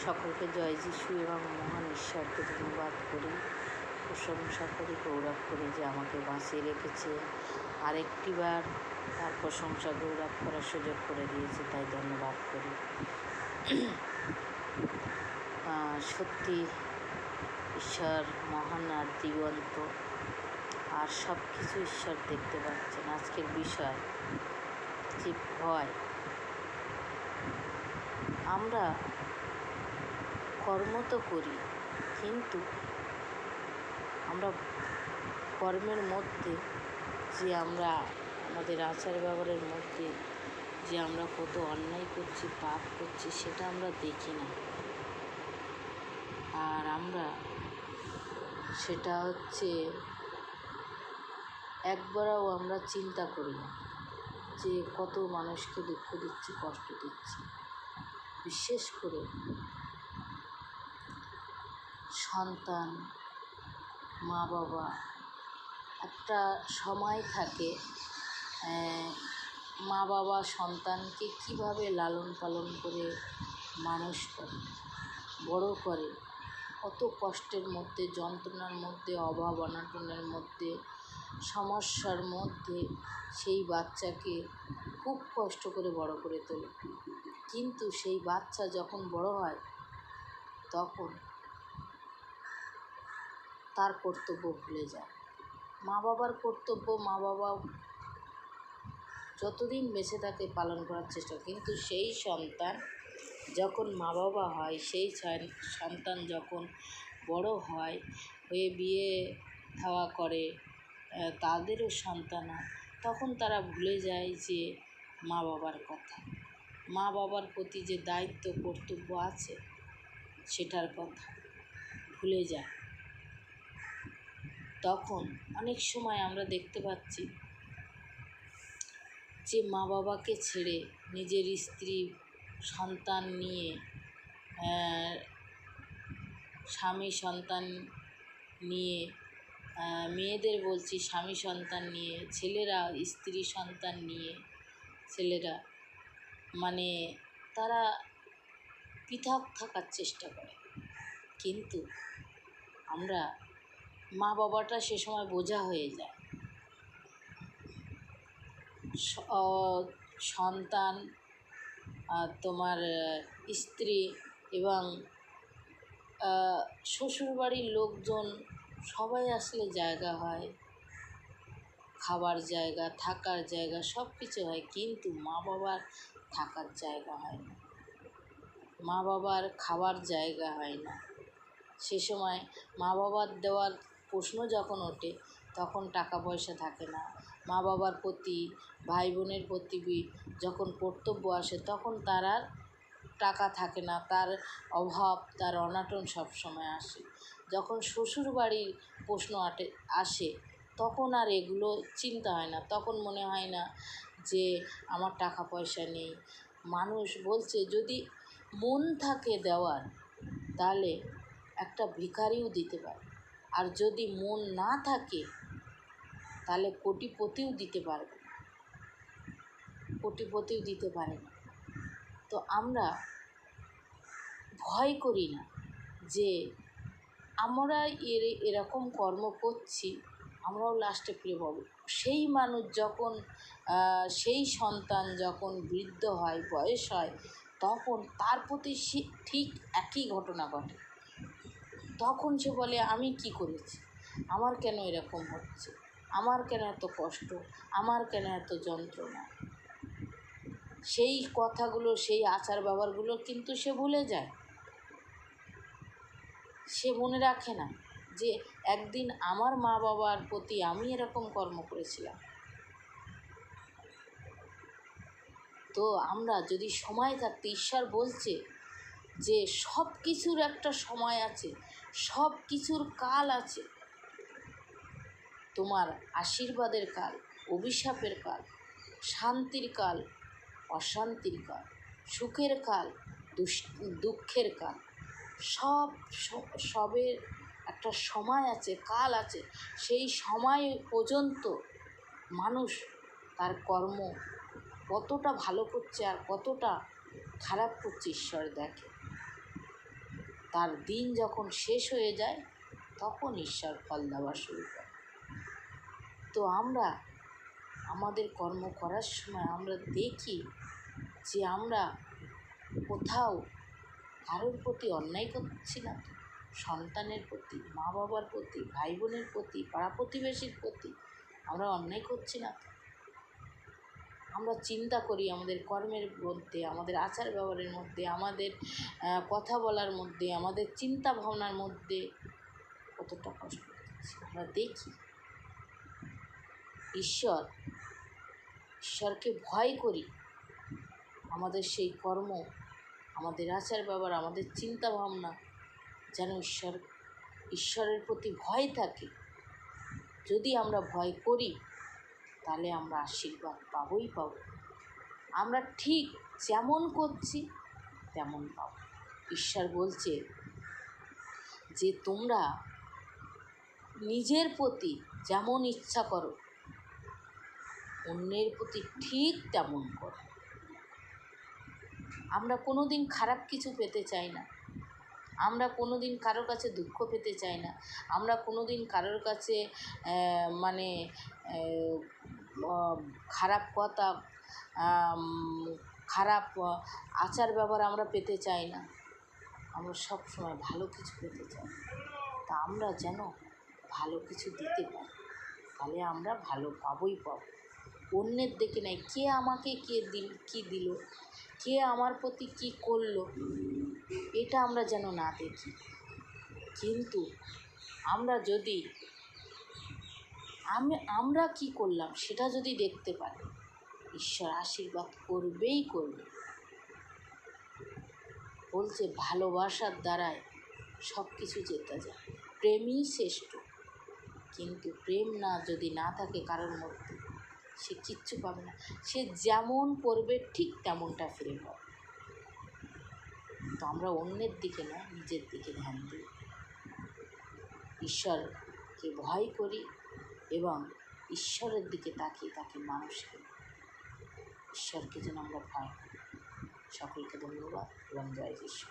সকলকে জয় যিশু এবং মহান ঈশ্বরকে ধন্যবাদ করি, প্রশংসা করি, গৌরব করি যে আমাকে বাঁচিয়ে রেখেছে, আরেকটিবার তার প্রশংসা গৌরব করার সুযোগ করে দিয়েছে, তাই ধন্যবাদ করি। সত্যি ঈশ্বর মহান আর দিগন্ত, আর সব কিছু ঈশ্বর দেখতে পাচ্ছেন। আজকের বিষয় যে ভয়। আমরা কর্ম তো করি, কিন্তু আমরা কর্মের মধ্যে যে আমরা আমাদের আচার ব্যবহারের মধ্যে যে আমরা কত অন্যায় করছি, পাপ করছি, সেটা আমরা দেখি না। আর আমরা সেটা একবারও আমরা চিন্তা করি না যে কত মানুষকে দুঃখ দিচ্ছি, কষ্ট দিচ্ছি। বিশেষ করে সন্তান, মা বাবা, একটা সময় থাকে মা বাবা সন্তানকে কিভাবে লালন পালন করে মানুষ করে, বড় করে, কত কষ্টের মধ্যে, যন্ত্রণার মধ্যে, অভাব অনটনের মধ্যে, সমস্যার মধ্যে সেই বাচ্চাকে খুব কষ্ট করে বড় করে তোলে। কিন্তু সেই বাচ্চা যখন বড় হয় তখন তার কর্তব্য ভুলে যায়। মা বাবার কর্তব্য মা বাবা যতদিন বেঁচে থাকে পালন করার চেষ্টা, কিন্তু সেই সন্তান যখন মা বাবা হয়, সেই সন্তান যখন বড় হয়, হয়ে বিয়ে থাওয়া করে, তাদেরও সন্তান হয়, তখন তারা ভুলে যায় যে মা বাবার কথা, মা বাবার প্রতি যে দায়িত্ব কর্তব্য আছে সেটার কথা ভুলে যায়। তখন অনেক সময় আমরা দেখতে পাচ্ছি যে মা বাবাকে ছেড়ে নিজের স্ত্রী সন্তান নিয়ে, স্বামী সন্তান নিয়ে, মেয়েদের বলছি, স্বামী সন্তান নিয়ে, ছেলেরা স্ত্রী সন্তান নিয়ে, ছেলেরা মানে তারা পৃথক থাকার চেষ্টা করে। কিন্তু আমরা মা বাবাটা সে সময় বোঝা হয়ে যায়। সন্তান, তোমার স্ত্রী এবং শ্বশুরবাড়ির লোকজন সবাই আসলে জায়গা হয়, খাবার জায়গা, থাকার জায়গা, সব কিছু হয়, কিন্তু মা বাবার থাকার জায়গা হয় না, মা বাবার খাবার জায়গা হয় না। সে সময় মা বাবার দেওয়ার প্রশ্ন যখন ওঠে তখন টাকা পয়সা থাকে না। মা বাবার প্রতি, ভাই বোনের প্রতি যখন কর্তব্য আসে তখন তার আর টাকা থাকে না, তার অভাব, তার অনাটন সব সময় আসে। যখন শ্বশুর বাড়ির প্রশ্ন আসে তখন আর এগুলো চিন্তা হয় না, তখন মনে হয় না যে আমার টাকা পয়সা নেই। মানুষ বলছে যদি মন থাকে দেওয়ার তাহলে একটা ভিখারিও দিতে পারে, আর যদি মন না থাকে তাহলে কোটিপতিও দিতে পারবে, কোটিপতিও দিতে পারে না। তো আমরা ভয় করি না যে আমরা এরকম কর্ম করছি, আমরাও লাস্টে ফিরে পাবো। সেই মানুষ যখন, সেই সন্তান যখন বৃদ্ধ হয়, বয়স হয়, তখন তার প্রতি ঠিক একই ঘটনা ঘটে। তখন সে বলে আমি কি করেছি, আমার কেন এরকম হচ্ছে, আমার কেন এত কষ্ট, আমার কেন এত যন্ত্রণা। সেই কথাগুলো, সেই আচার ব্যবহারগুলো কিন্তু সে ভুলে যায়। সে মনে রাখে না যে একদিন আমার মা বাবার প্রতি আমি এরকম কর্ম করেছিলাম। তো আমরা যদি সময় থাকতে, ঈশ্বর বলছে যে সব কিছুর একটা সময় আছে, সব কিছুর কাল আছে। তোমার আশীর্বাদের কাল, অভিশাপের কাল, শান্তির কাল, অশান্তির কাল, সুখের কাল, দুঃখের কাল, সবের একটা সময় আছে, কাল আছে। সেই সময় পর্যন্ত মানুষ তার কর্ম কতটা ভালো করছে আর কতটা খারাপ করছে ঈশ্বর দেখে। তার দিন যখন শেষ হয়ে যায় তখন ঈশ্বর ফল দেওয়া শুরু করে। তো আমরা আমাদের কর্ম করার সময় আমরা দেখি যে আমরা কোথাও কারোর প্রতি অন্যায় করছি না তো, সন্তানের প্রতি, মা বাবার প্রতি, ভাই বোনের প্রতি, পাড়া প্রতিবেশীর প্রতি আমরা অন্যায় করছি না তো। আমরা চিন্তা করি আমাদের কর্মের মধ্যে, আমাদের আচার ব্যবহারের মধ্যে, আমাদের কথা বলার মধ্যে, আমাদের চিন্তা ভাবনার মধ্যে কতটা কষ্ট করছি। আমরা দেখি ঈশ্বরকে ভয় করি। আমাদের সেই কর্ম, আমাদের আচার ব্যবহার, আমাদের চিন্তা ভাবনা যেন ঈশ্বরের প্রতি ভয় থাকে। যদি আমরা ভয় করি তাহলে আমরা আশীর্বাদ পাবই পাব। আমরা ঠিক যেমন করছি তেমন পাব। ঈশ্বর বলছে যে তোমরা নিজের প্রতি যেমন ইচ্ছা করো অন্যের প্রতি ঠিক তেমন করো। আমরা কোনো দিন খারাপ কিছু পেতে চাই না, আমরা কোনো দিন কারোর কাছে দুঃখ পেতে চাই না, আমরা কোনো দিন কারোর কাছে মানে খারাপ কথা, খারাপ আচার ব্যবহার আমরা পেতে চাই না। আমরা সব সময় ভালো কিছু পেতে চাই। তা আমরা যেন ভালো কিছু দিতে পারি, তাহলে আমরা ভালো পাবই পাবো। অন্যের দেখে নেই কে আমাকে কী দিল, কে আমার প্রতি কী করলো, এটা আমরা যেন না দেখি। কিন্তু আমরা যদি আমরা কি করলাম সেটা যদি দেখতে পারি, ঈশ্বর আশীর্বাদ করবেই করবে। বলছে ভালোবাসার দ্বারাই সব কিছু জেতা যায়, প্রেমই শ্রেষ্ঠ। কিন্তু প্রেম যদি না থাকে কারোর মধ্যে, সে কিচ্ছু পাবে না। সে যেমন করবে ঠিক তেমনটা ফিরে পাবে। তো আমরা অন্যের দিকে না, নিজের দিকে ধ্যান দিই, ঈশ্বরকে ভয় করি এবং ঈশ্বরের দিকে তাকিয়ে তাকে মানুষকে, ঈশ্বরকে যেন আমরা ভয় করি। সকলকে ধন্যবাদ এবং জয় যিশু।